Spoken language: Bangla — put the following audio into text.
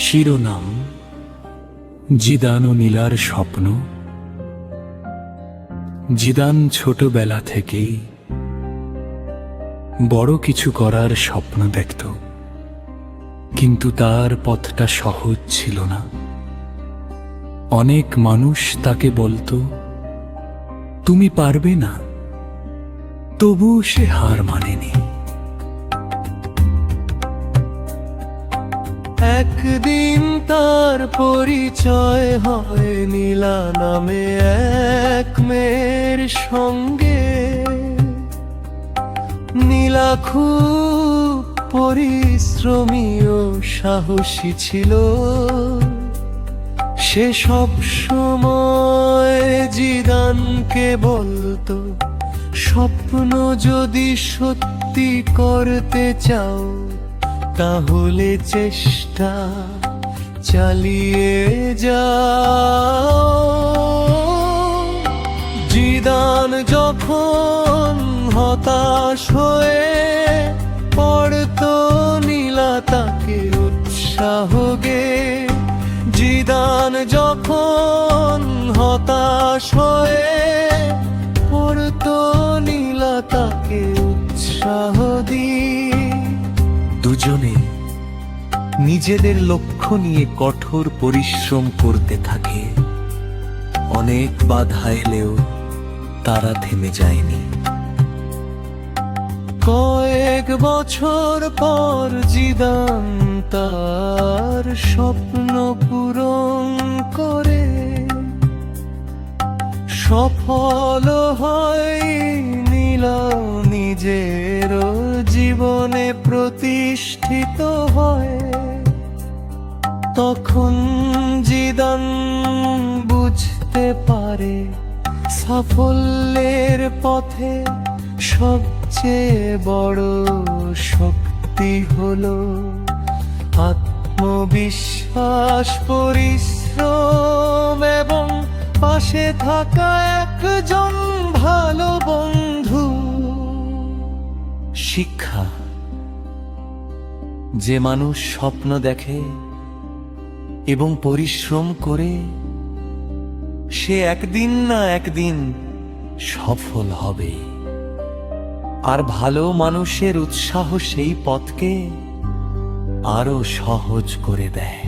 শিরোনাম: জিদান ও নীলার স্বপ্ন। জিদান ছোটবেলা থেকেই বড় কিছু করার স্বপ্ন দেখত, কিন্তু তার পথটা সহজ ছিল না। অনেক মানুষ তাকে বলতো, তুমি পারবে না। তবু সে হার মানেনি। একদিন তার পরিচয় হয় নীলা নামে এক মেয়ের সঙ্গে। নীলা খুব পরিশ্রমী ও সাহসী ছিল। সে সব সময় জিদানকে বলতো, স্বপ্ন যদি সত্যি করতে চাও তাহলে চেষ্টা চালিয়ে যাও। জিদান যখন হতাশ হয়ে পড়তো, নীলা তাকে উৎসাহ গে। জিদান যখন হতাশ হয়ে পড়তো, নীলা তাকে উৎসাহ দিয়ে দুজনে নিজেদের লক্ষ্য নিয়ে কঠোর পরিশ্রম করতে থাকে। অনেক বাধা এলেও তারা থেমে যায়নি। কয়েক বছর পর জিদান তার স্বপ্ন পূরণ করে সফল হয়। নীলা নিজের জীবনে প্রতিষ্ঠিত হয়। তখন জিদান বুঝতে পারে, সাফল্যের পথে সবচেয়ে বড় শক্তি হলো আত্মবিশ্বাস, পরিশ্রম এবং পাশে থাকা একজন ভালো বন্ধু। শিক্ষা: যে মানুষ স্বপ্ন দেখে এবং পরিশ্রম করে, সে একদিন না একদিন সফল হবে। আর ভালো মানুষের উৎসাহ সেই পথকে আরো সহজ করে দেয়।